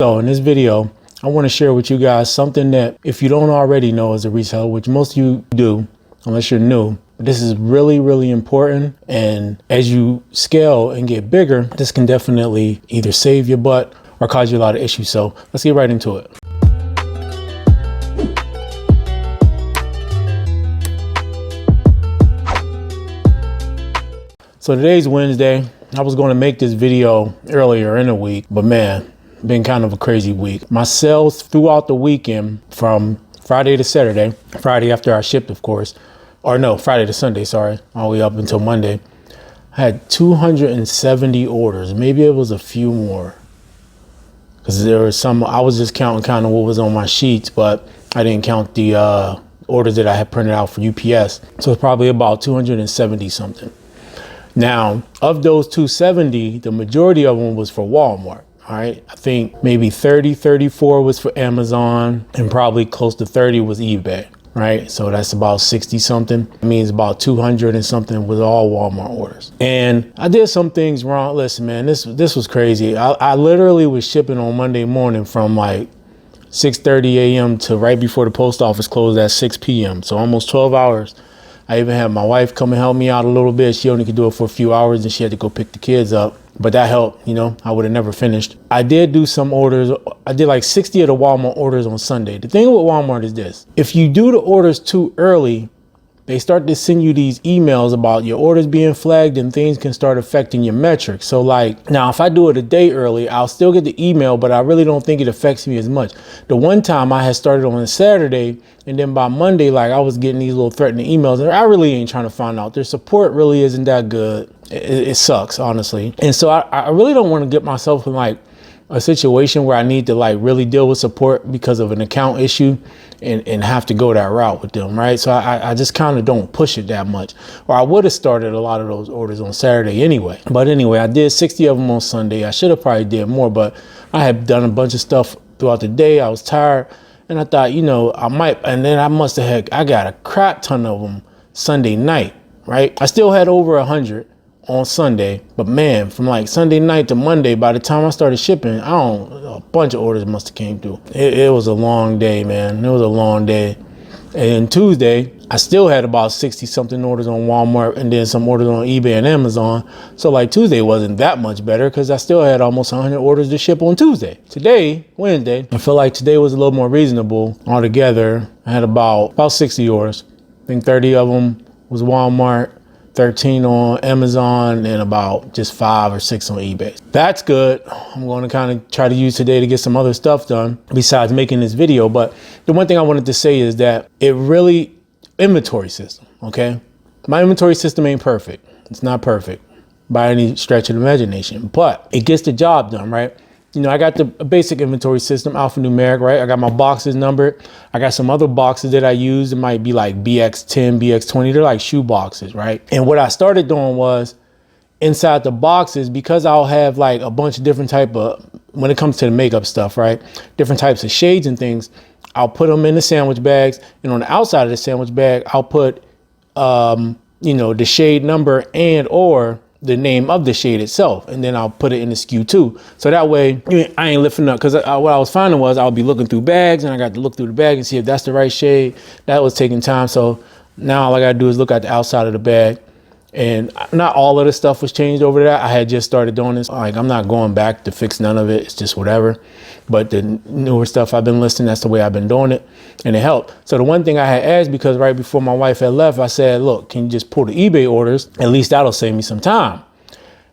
So in this video, I want to share with you guys something that if you don't already know as a reseller, which most of you do, unless you're new, this is really, really important. And as you scale and get bigger, this can definitely either save your butt or cause you a lot of issues. So let's get right into it. So today's Wednesday. I was going to make this video earlier in the week, but man, been kind of a crazy week. My sales throughout the weekend from Friday to Saturday, Friday after I shipped, of course, or no, Friday to Sunday, sorry, all the way up until Monday, I had 270 orders. Maybe it was a few more because there was some, I was just counting kind of what was on my sheets, but I didn't count the orders that I had printed out for UPS. So it's probably about 270 something. Now, of those 270, the majority of them was for Walmart. All right, I think maybe 34 was for Amazon and probably close to 30 was eBay, right? So that's about 60 something. It means about 200 and something was all Walmart orders. And I did some things wrong. Listen, man, this was crazy. I literally was shipping on Monday morning from like 6:30 a.m. to right before the post office closed at 6 p.m. So almost 12 hours. I even had my wife come and help me out a little bit. She only could do it for a few hours and she had to go pick the kids up. But that helped, you know, I would have never finished. I did do some orders. I did like 60 of the Walmart orders on Sunday. The thing with Walmart is this. If you do the orders too early, they start to send you these emails about your orders being flagged and things can start affecting your metrics. So like now, if I do it a day early, I'll still get the email, but I really don't think it affects me as much. The one time I had started on a Saturday and then by Monday, like I was getting these little threatening emails and I really ain't trying to find out. Their support really isn't that good. It sucks, honestly. And so I really don't want to get myself in like a situation where I need to like really deal with support because of an account issue and have to go that route with them, right? So I just kind of don't push it that much. Or I would have started a lot of those orders on Saturday anyway. But anyway, I did 60 of them on Sunday. I should have probably did more, but I had done a bunch of stuff throughout the day. I was tired and I thought, you know, I might, and then I got a crap ton of them Sunday night, right? I still had over 100 on Sunday, but man, from like Sunday night to Monday, by the time I started shipping, a bunch of orders must have came through. It was a long day, man. It was a long day. And Tuesday, I still had about 60 something orders on Walmart and then some orders on eBay and Amazon. So like Tuesday wasn't that much better because I still had almost 100 orders to ship on Tuesday. Today, Wednesday, I feel like today was a little more reasonable altogether. I had about 60 orders. I think 30 of them was Walmart, 13 on Amazon, and about just 5 or 6 on eBay. That's good. I'm going to kind of try to use today to get some other stuff done besides making this video. But the one thing I wanted to say is that inventory system, okay? My inventory system ain't perfect. It's not perfect by any stretch of the imagination, but it gets the job done, right? You know, I got the basic inventory system, alphanumeric, right? I got my boxes numbered. I got some other boxes that I use. It might be like BX10, BX20. They're like shoe boxes, right? And what I started doing was inside the boxes, because I'll have like a bunch of different type of, when it comes to the makeup stuff, right? Different types of shades and things. I'll put them in the sandwich bags. And on the outside of the sandwich bag, I'll put, you know, the shade number and or the name of the shade itself, and then I'll put it in the SKU too. So that way I ain't lifting up, because what I was finding was I'll be looking through bags and I got to look through the bag and see if that's the right shade. That was taking time. So now all I got to do is look at the outside of the bag. And not all of the stuff was changed over that. I had just started doing this. Like, I'm not going back to fix none of it. It's just whatever. But the newer stuff I've been listing, that's the way I've been doing it. And it helped. So the one thing I had asked, because right before my wife had left, I said, look, can you just pull the eBay orders? At least that'll save me some time.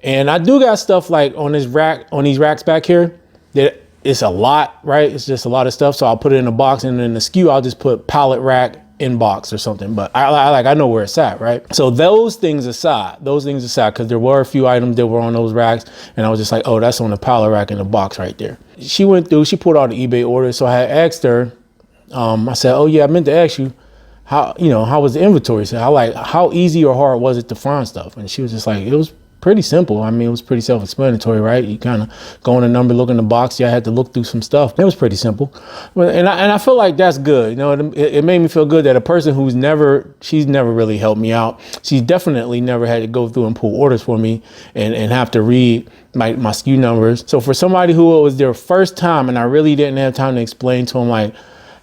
And I do got stuff like on this rack, on these racks back here, that it's a lot, right? It's just a lot of stuff. So I'll put it in a box, and in the SKU, I'll just put pallet rack inbox or something, but I know where it's at, right? So those things aside, because there were a few items that were on those racks, and I was just like, oh, that's on the pallet rack in the box right there. She went through, she pulled out the eBay order. So I had asked her, I said, oh yeah, I meant to ask you, how was the inventory? So how easy or hard was it to find stuff? And she was just like, it was pretty simple. I mean, it was pretty self-explanatory, right? You kind of go in a number, look in the box. Yeah, I had to look through some stuff. It was pretty simple. And I feel like that's good. You know, it made me feel good that a person she's never really helped me out. She's definitely never had to go through and pull orders for me and have to read my SKU numbers. So for somebody who it was their first time and I really didn't have time to explain to them like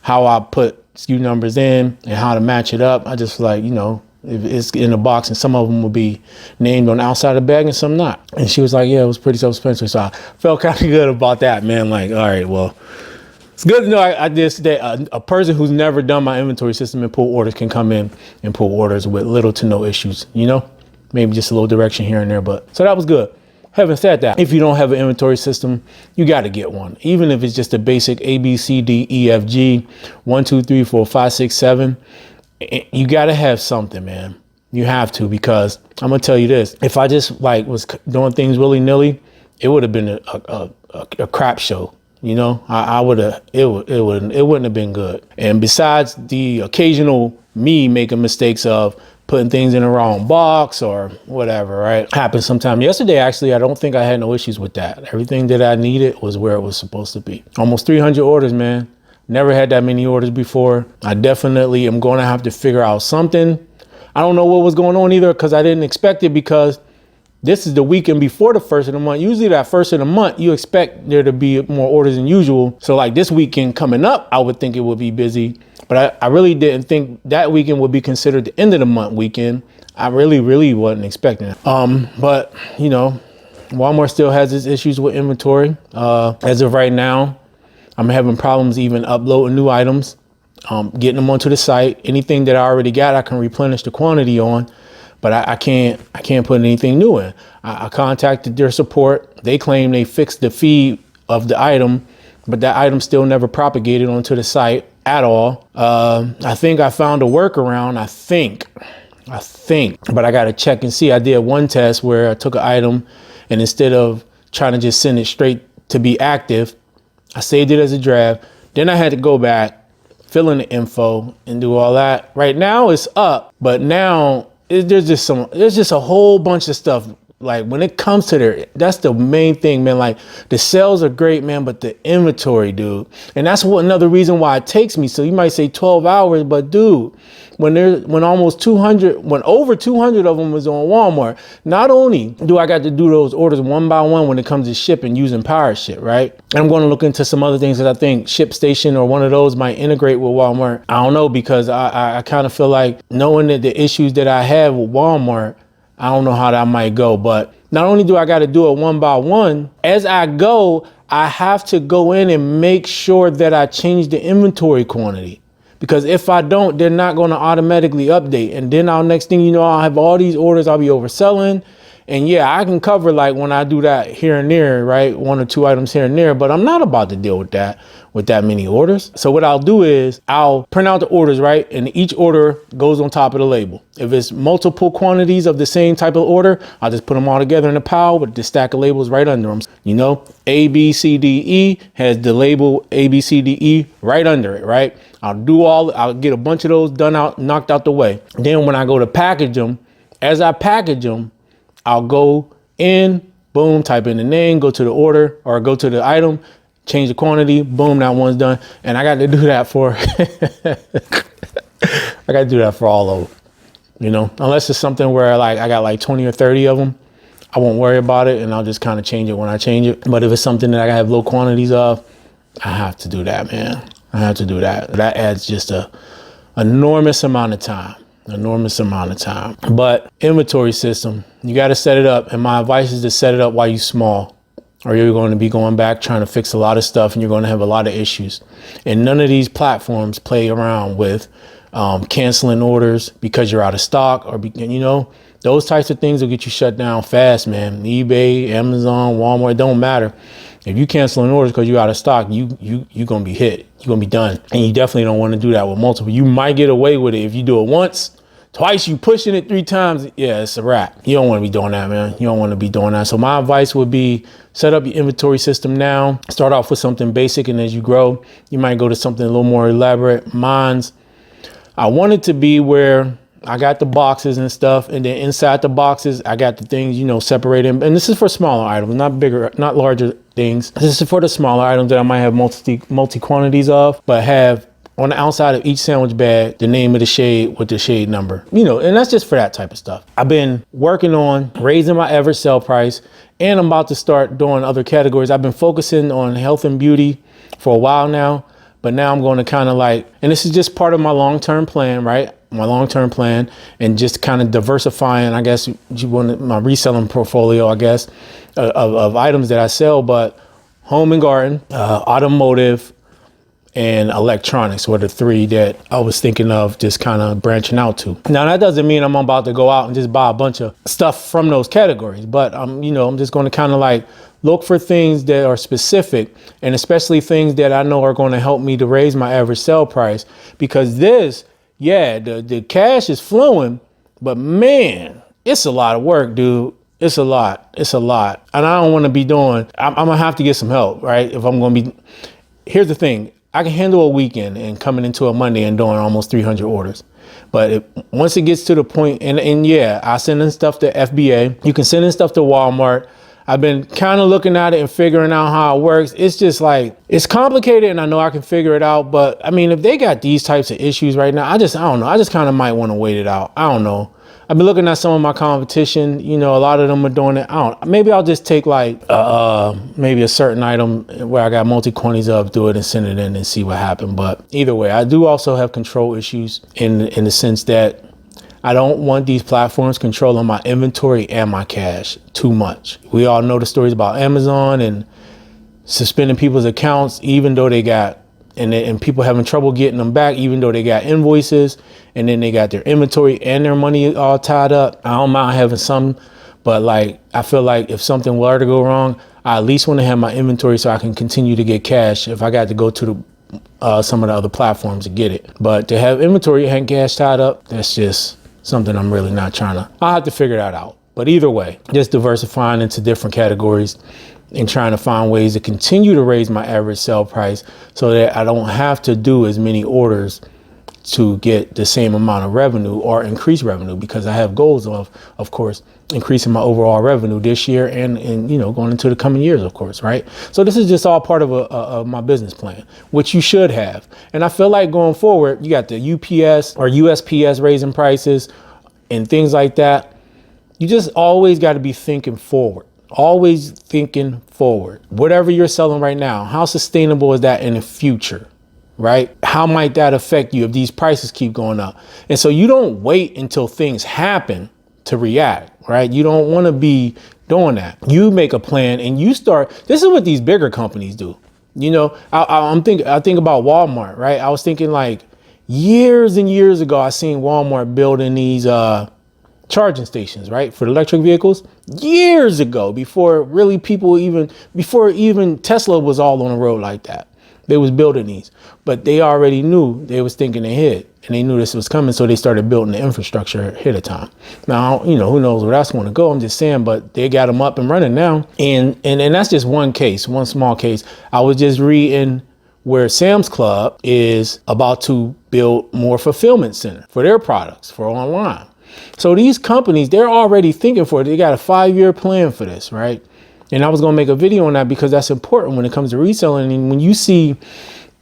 how I put SKU numbers in and how to match it up, I just like, you know, if it's in a box and some of them will be named on the outside of the bag and some not. And she was like, yeah, it was pretty self-explanatory. So I felt kind of good about that, man. Like, all right, well, it's good to know I did that a person who's never done my inventory system and pull orders can come in and pull orders with little to no issues, you know, maybe just a little direction here and there. But so that was good. Having said that, if you don't have an inventory system, you got to get one, even if it's just a basic A, B, C, D, E, F, G, 1, 2, 3, 4, 5, 6, 7. You got to have something, man. You have to, because I'm going to tell you this. If I just like was doing things willy nilly, it would have been a crap show. You know, I would have, it wouldn't have been good. And besides the occasional me making mistakes of putting things in the wrong box or whatever, right? Happens sometime. Yesterday, actually, I don't think I had no issues with that. Everything that I needed was where it was supposed to be. Almost 300 orders, man. Never had that many orders before. I definitely am going to have to figure out something. I don't know what was going on either because I didn't expect it, because this is the weekend before the first of the month. Usually that first of the month, you expect there to be more orders than usual. So like this weekend coming up, I would think it would be busy, but I really didn't think that weekend would be considered the end of the month weekend. I really wasn't expecting it. But you know, Walmart still has its issues with inventory. As of right now, I'm having problems even uploading new items, getting them onto the site. Anything that I already got, I can replenish the quantity on, but I can't put anything new in. I contacted their support. They claim they fixed the feed of the item, but that item still never propagated onto the site at all. I think I found a workaround. I think, but I got to check and see. I did one test where I took an item and instead of trying to just send it straight to be active, I saved it as a draft. Then I had to go back, fill in the info and do all that. Right now it's up, but now there's just a whole bunch of stuff. Like when it comes to there, that's the main thing, man. Like the sales are great, man, but the inventory, dude. And that's another reason why it takes me. So you might say 12 hours, but dude, when over 200 of them is on Walmart, not only do I got to do those orders one by one when it comes to shipping using PowerShip, right? I'm going to look into some other things that I think ShipStation or one of those might integrate with Walmart. I don't know, because I kind of feel like knowing that the issues that I have with Walmart, I don't know how that might go. But not only do I got to do it one by one, as I go, I have to go in and make sure that I change the inventory quantity. Because if I don't, they're not going to automatically update. And then next thing you know, I'll have all these orders, I'll be overselling. And yeah, I can cover like when I do that here and there, right? 1 or 2 items here and there, but I'm not about to deal with that many orders. So what I'll do is I'll print out the orders, right? And each order goes on top of the label. If it's multiple quantities of the same type of order, I'll just put them all together in a pile with the stack of labels right under them. You know, A, B, C, D, E has the label A, B, C, D, E right under it, right? I'll get a bunch of those knocked out the way. Then when I go to package them, as I package them, I'll go in, boom, type in the name, go to the order or go to the item, change the quantity, boom, that one's done. And I got to do that for, all of them, you know, unless it's something where like I got like 20 or 30 of them, I won't worry about it and I'll just kind of change it when I change it. But if it's something that I have low quantities of, I have to do that, man. I have to do that. That adds just a enormous amount of time. But inventory system, you got to set it up. And my advice is to set it up while you're small, or you're going to be going back trying to fix a lot of stuff and you're going to have a lot of issues. And none of these platforms play around with canceling orders because you're out of stock or, you know, those types of things will get you shut down fast, man. eBay, Amazon, Walmart, it don't matter. If you canceling orders because you're out of stock, you're going to be hit. You're going to be done. And you definitely don't want to do that with multiple. You might get away with it if you do it once. Twice, you pushing it 3 times, yeah, it's a wrap. You don't want to be doing that, man. You don't want to be doing that. So my advice would be set up your inventory system now. Start off with something basic, and as you grow, you might go to something a little more elaborate. I want it to be where I got the boxes and stuff, and then inside the boxes, I got the things, separated. And this is for smaller items, not bigger, not larger things. This is for the smaller items that I might have multi quantities of, but have on the outside of each sandwich bag the name of the shade with the shade number, and that's just for that type of stuff. I've been working on raising my average sale price, and I'm about to start doing other categories. I've been focusing on health and beauty for a while now, but now I'm going to kind of and this is just part of my long-term plan, right? My long-term plan, and just kind of diversifying, I guess, my reselling portfolio, I guess, of items that I sell. But home and garden, automotive, and electronics were the three that I was thinking of just kind of branching out to. Now, that doesn't mean I'm about to go out and just buy a bunch of stuff from those categories, but I'm just going to kind of look for things that are specific, and especially things that I know are going to help me to raise my average sale price, because the cash is flowing, but man, it's a lot of work, dude. It's a lot. And I don't want to be I'm going to have to get some help, right? If I'm going to be, here's the thing. I can handle a weekend and coming into a Monday and doing almost 300 orders. But once it gets to the point, and yeah, I send in stuff to FBA. You can send in stuff to Walmart. I've been kind of looking at it and figuring out how it works. It's just it's complicated, and I know I can figure it out. But I mean, if they got these types of issues right now, I don't know. I just kind of might want to wait it out. I don't know. I've been looking at some of my competition. A lot of them are doing it. Maybe I'll just take maybe a certain item where I got multi quantities of, do it and send it in and see what happened. But either way, I do also have control issues in the sense that I don't want these platforms controlling my inventory and my cash too much. We all know the stories about Amazon and suspending people's accounts, even though they got, and people having trouble getting them back, even though they got invoices, and then they got their inventory and their money all tied up. I don't mind having some, but I feel like if something were to go wrong, I at least want to have my inventory so I can continue to get cash if I got to go to some of the other platforms to get it. But to have inventory and cash tied up, that's just something I'm really not I'll have to figure that out. But either way, just diversifying into different categories and trying to find ways to continue to raise my average sale price so that I don't have to do as many orders to get the same amount of revenue or increase revenue, because I have goals of course, increasing my overall revenue this year and going into the coming years, of course, right? So this is just all part of my business plan, which you should have. And I feel like going forward, you got the UPS or USPS raising prices and things like that. You just always got to be thinking forward. Always thinking forward. Whatever you're selling right now, how sustainable is that in the future, right? How might that affect you if these prices keep going up? And so you don't wait until things happen to react, right? You don't want to be doing that. You make a plan and you start. This is what these bigger companies do. I think about Walmart, right? I was thinking years and years ago, I seen Walmart building these charging stations, right, for electric vehicles years ago, before even Tesla was all on the road like that. They was building these, but they already knew, they was thinking ahead, and they knew this was coming, so they started building the infrastructure ahead of time. Now, who knows where that's going to go? I'm just saying, but they got them up and running now, and that's just one small case. I was just reading where Sam's Club is about to build more fulfillment center for their products for online. So these companies, they're already thinking for it. They got a 5-year plan for this, right? And I was going to make a video on that because that's important when it comes to reselling. And when you see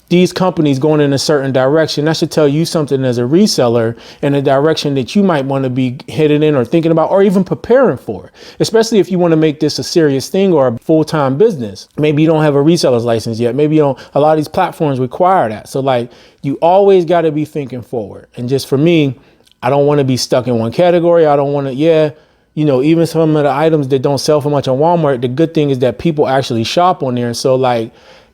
these companies going in a certain direction, that should tell you something as a reseller in a direction that you might want to be headed in or thinking about or even preparing for, especially if you want to make this a serious thing or a full-time business. Maybe you don't have a reseller's license yet. Maybe a lot of these platforms require that. So you always got to be thinking forward. And just for me, I don't want to be stuck in one category. I don't want to, even some of the items that don't sell for much on Walmart, the good thing is that people actually shop on there. And so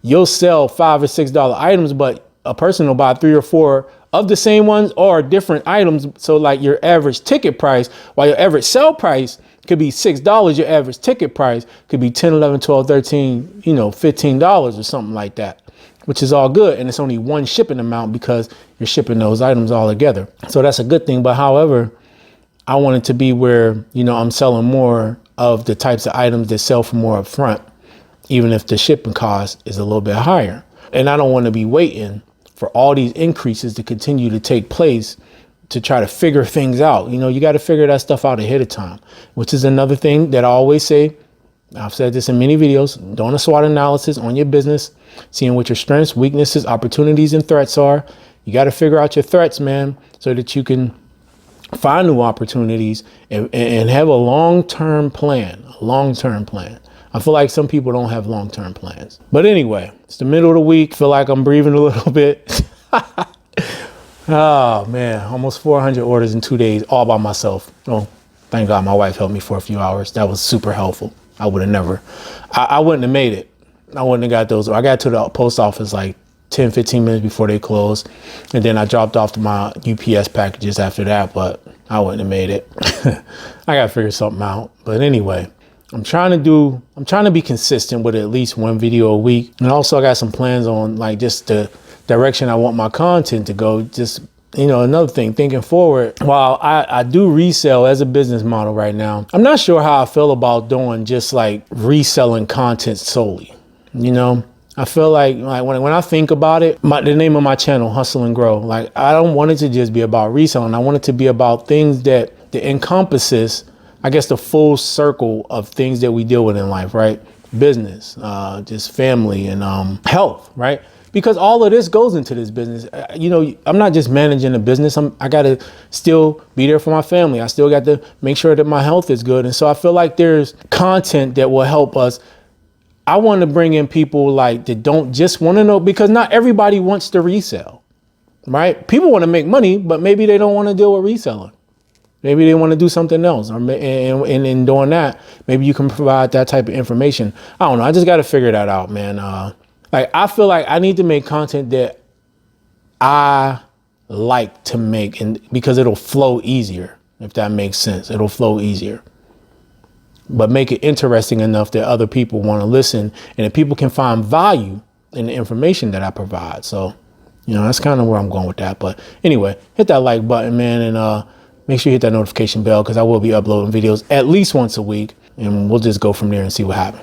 you'll sell $5 or $6 items, but a person will buy 3 or 4 of the same ones or different items. So your average ticket price, while your average sell price could be $6, your average ticket price could be $10, $11, $12, $13, $15 or something like that, which is all good. And it's only one shipping amount because you're shipping those items all together. So that's a good thing. But however, I want it to be where, I'm selling more of the types of items that sell for more upfront, even if the shipping cost is a little bit higher. And I don't want to be waiting for all these increases to continue to take place to try to figure things out. You know, you got to figure that stuff out ahead of time, which is another thing that I always say. I've said this in many videos, doing a SWOT analysis on your business, seeing what your strengths, weaknesses, opportunities, and threats are. You got to figure out your threats, man, so that you can find new opportunities and have a long-term plan, I feel like some people don't have long-term plans. But anyway, it's the middle of the week. Feel like I'm breathing a little bit. Oh, man, almost 400 orders in 2 days all by myself. Oh, thank God my wife helped me for a few hours. That was super helpful. I would have never, I wouldn't have made it. I wouldn't have got those. I got to the post office like 10, 15 minutes before they closed. And then I dropped off to my UPS packages after that, but I wouldn't have made it. I got to figure something out. But anyway, I'm trying to be consistent with at least one video a week. And also I got some plans on like just the direction I want my content to go. Just, you know, another thing, thinking forward, while I do resell as a business model right now, I'm not sure how I feel about doing just like reselling content solely. You know, I feel like when I think about it, the name of my channel, Hustle and Grow, like I don't want it to just be about reselling. I want it to be about things that encompasses, I guess, the full circle of things that we deal with in life, right? Business, just family and health, right? Because all of this goes into this business. You know, I'm not just managing a business. I got to still be there for my family. I still got to make sure that my health is good. And so I feel like there's content that will help us. I want to bring in people like that don't just want to know, because not everybody wants to resell, right? People want to make money, but maybe they don't want to deal with reselling. Maybe they want to do something else. And in doing that, maybe you can provide that type of information. I don't know. I just got to figure that out, man. Like, I feel like I need to make content that I like to make, and because it'll flow easier, if that makes sense. It'll flow easier. But make it interesting enough that other people want to listen and that people can find value in the information that I provide. So, you know, that's kind of where I'm going with that. But anyway, hit that like button, man, and make sure you hit that notification bell, because I will be uploading videos at least once a week, and we'll just go from there and see what happens.